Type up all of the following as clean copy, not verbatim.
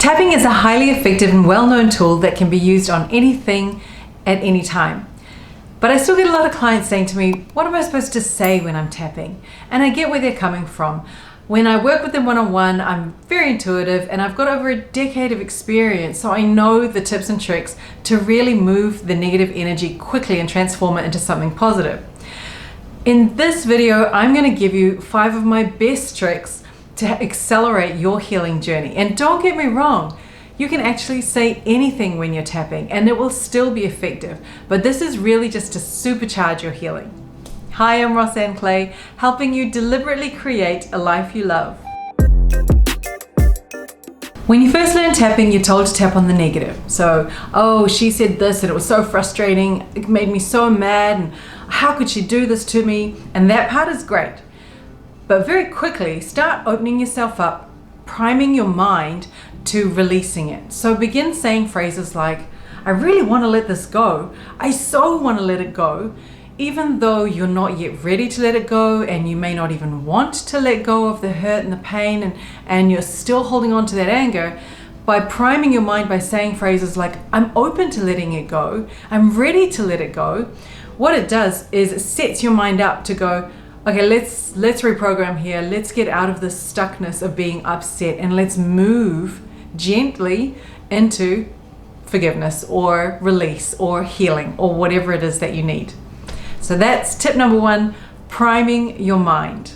Tapping is a highly effective and well-known tool that can be used on anything at any time. But I still get a lot of clients saying to me, what am I supposed to say when I'm tapping? And I get where they're coming from. When I work with them one-on-one, I'm very intuitive and I've got over a decade of experience, so I know the tips and tricks to really move the negative energy quickly and transform it into something positive. In this video, I'm going to give you 5 of my best tricks to accelerate your healing journey. And don't get me wrong, you can actually say anything when you're tapping and it will still be effective. But this is really just to supercharge your healing. Hi, I'm Rosanne Clay, helping you deliberately create a life you love. When you first learn tapping, you're told to tap on the negative. So, oh, she said this and it was so frustrating, it made me so mad, and how could she do this to me? And that part is great. But very quickly, start opening yourself up, priming your mind to releasing it. So begin saying phrases like, I really want to let this go. I so want to let it go. Even though you're not yet ready to let it go, and you may not even want to let go of the hurt and the pain, and you're still holding on to that anger, by priming your mind by saying phrases like, I'm open to letting it go, I'm ready to let it go, what it does is it sets your mind up to go, okay, let's reprogram here. Let's get out of this stuckness of being upset and let's move gently into forgiveness or release or healing or whatever it is that you need. So that's tip number 1, priming your mind.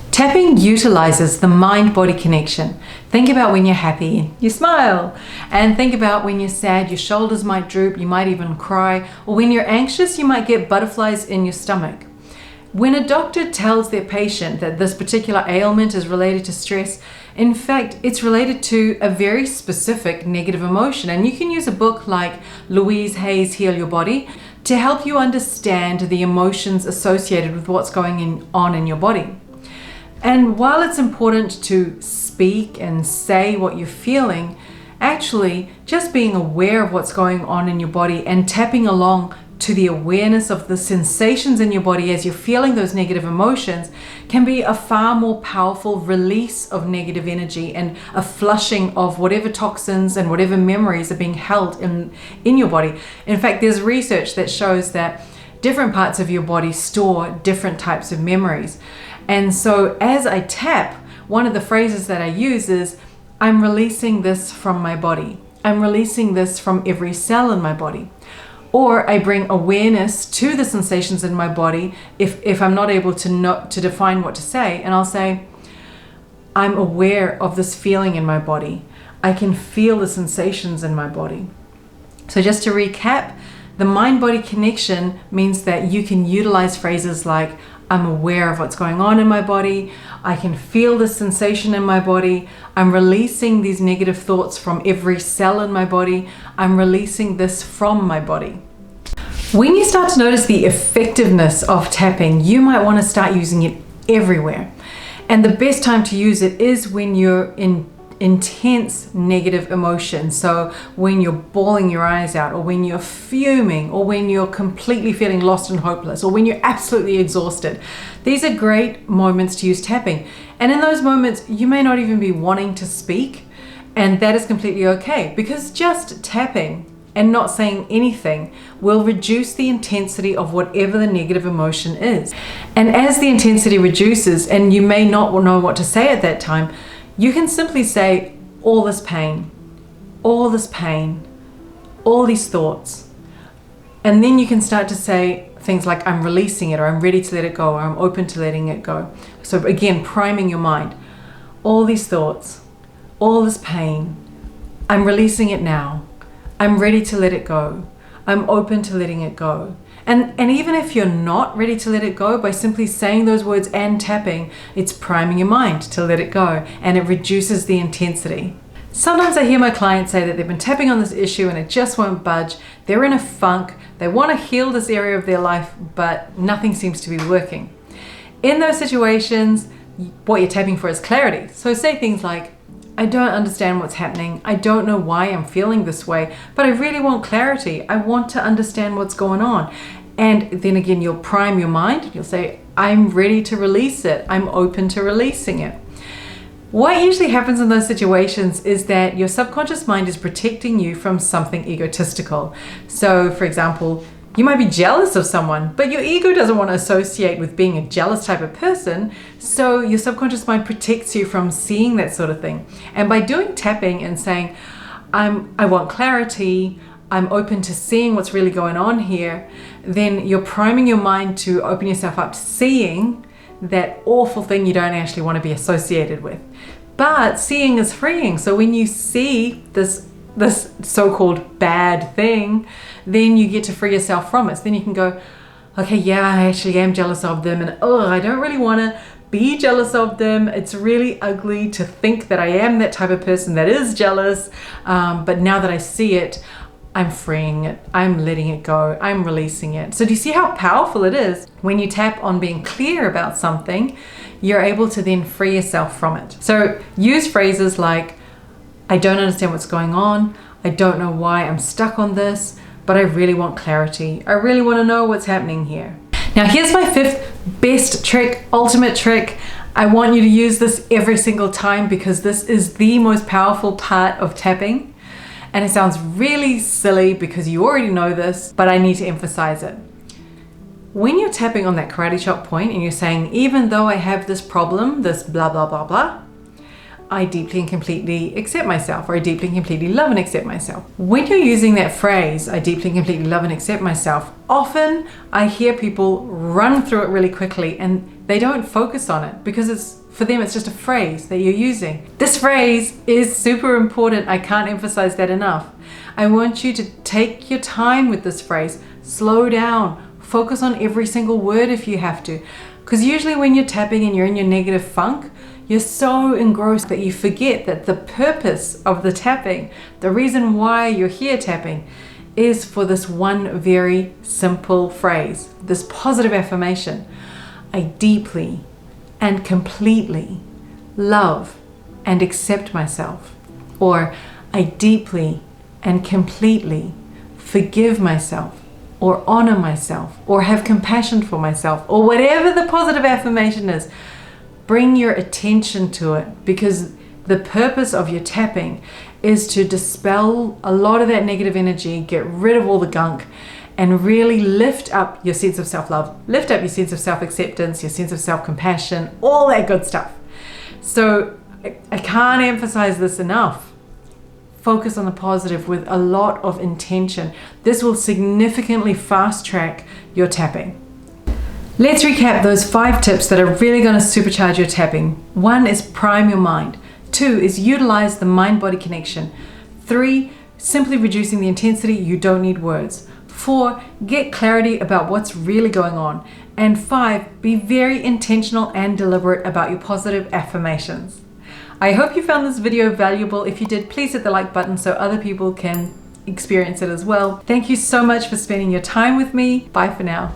Tapping utilizes the mind-body connection. Think about when you're happy, you smile. And think about when you're sad, your shoulders might droop, you might even cry. Or when you're anxious, you might get butterflies in your stomach. When a doctor tells their patient that this particular ailment is related to stress, in fact, it's related to a very specific negative emotion. And you can use a book like Louise Hay's Heal Your Body to help you understand the emotions associated with what's going on in your body. And while it's important to speak and say what you're feeling, actually just being aware of what's going on in your body and tapping along to the awareness of the sensations in your body as you're feeling those negative emotions can be a far more powerful release of negative energy and a flushing of whatever toxins and whatever memories are being held in your body. In fact, there's research that shows that different parts of your body store different types of memories. And so as I tap, one of the phrases that I use is, I'm releasing this from my body. I'm releasing this from every cell in my body. Or I bring awareness to the sensations in my body if I'm not able to define what to say, and I'll say, I'm aware of this feeling in my body. I can feel the sensations in my body. So just to recap, the mind-body connection means that you can utilize phrases like, I'm aware of what's going on in my body. I can feel the sensation in my body. I'm releasing these negative thoughts from every cell in my body. I'm releasing this from my body. When you start to notice the effectiveness of tapping, you might want to start using it everywhere. And the best time to use it is when you're in intense negative emotion. So when you're bawling your eyes out, or when you're fuming, or when you're completely feeling lost and hopeless, or when you're absolutely exhausted. These are great moments to use tapping. And in those moments, you may not even be wanting to speak, and that is completely okay, because just tapping and not saying anything will reduce the intensity of whatever the negative emotion is. And as the intensity reduces, and you may not know what to say at that time, you can simply say, all this pain, all these thoughts. And then you can start to say things like, I'm releasing it, or I'm ready to let it go, or I'm open to letting it go. So again, priming your mind. All these thoughts, all this pain, I'm releasing it now. I'm ready to let it go. I'm open to letting it go. And even if you're not ready to let it go, by simply saying those words and tapping, it's priming your mind to let it go, and it reduces the intensity. Sometimes I hear my clients say that they've been tapping on this issue and it just won't budge. They're in a funk. They want to heal this area of their life, but nothing seems to be working. In those situations, what you're tapping for is clarity. So say things like, I don't understand what's happening. I don't know why I'm feeling this way, but I really want clarity. I want to understand what's going on. And then again, you'll prime your mind. You'll say, I'm ready to release it. I'm open to releasing it. What usually happens in those situations is that your subconscious mind is protecting you from something egotistical. So, for example, you might be jealous of someone, but your ego doesn't want to associate with being a jealous type of person, so your subconscious mind protects you from seeing that sort of thing. And by doing tapping and saying, I want clarity, I'm open to seeing what's really going on here, then you're priming your mind to open yourself up to seeing that awful thing you don't actually want to be associated with. But seeing is freeing. So when you see this so-called bad thing, then you get to free yourself from it. So then you can go, okay, yeah, I actually am jealous of them, and I don't really want to be jealous of them. It's really ugly to think that I am that type of person that is jealous. But now that I see it, I'm freeing it, I'm letting it go, I'm releasing it. So do you see how powerful it is? When you tap on being clear about something, you're able to then free yourself from it. So use phrases like, I don't understand what's going on, I don't know why I'm stuck on this, but I really want clarity. I really want to know what's happening here. Now here's my 5th best trick, ultimate trick. I want you to use this every single time because this is the most powerful part of tapping. And it sounds really silly because you already know this, but I need to emphasize it. When you're tapping on that karate chop point and you're saying, even though I have this problem, this blah, blah, blah, blah, I deeply and completely accept myself, or I deeply and completely love and accept myself. When you're using that phrase, I deeply and completely love and accept myself, often I hear people run through it really quickly and they don't focus on it because for them, it's just a phrase that you're using. This phrase is super important. I can't emphasize that enough. I want you to take your time with this phrase, slow down, focus on every single word if you have to. Because usually when you're tapping and you're in your negative funk, you're so engrossed that you forget that the purpose of the tapping, the reason why you're here tapping, is for this one very simple phrase, this positive affirmation. I deeply and completely love and accept myself, or I deeply and completely forgive myself, or honor myself, or have compassion for myself, or whatever the positive affirmation is. Bring your attention to it, because the purpose of your tapping is to dispel a lot of that negative energy, get rid of all the gunk, and really lift up your sense of self-love, lift up your sense of self-acceptance, your sense of self-compassion, all that good stuff. So I can't emphasize this enough. Focus on the positive with a lot of intention. This will significantly fast track your tapping. Let's recap those 5 tips that are really going to supercharge your tapping. 1 is prime your mind. 2 is utilize the mind-body connection. 3, simply reducing the intensity. You don't need words. 4, get clarity about what's really going on. And 5, be very intentional and deliberate about your positive affirmations. I hope you found this video valuable. If you did, please hit the like button so other people can experience it as well. Thank you so much for spending your time with me. Bye for now.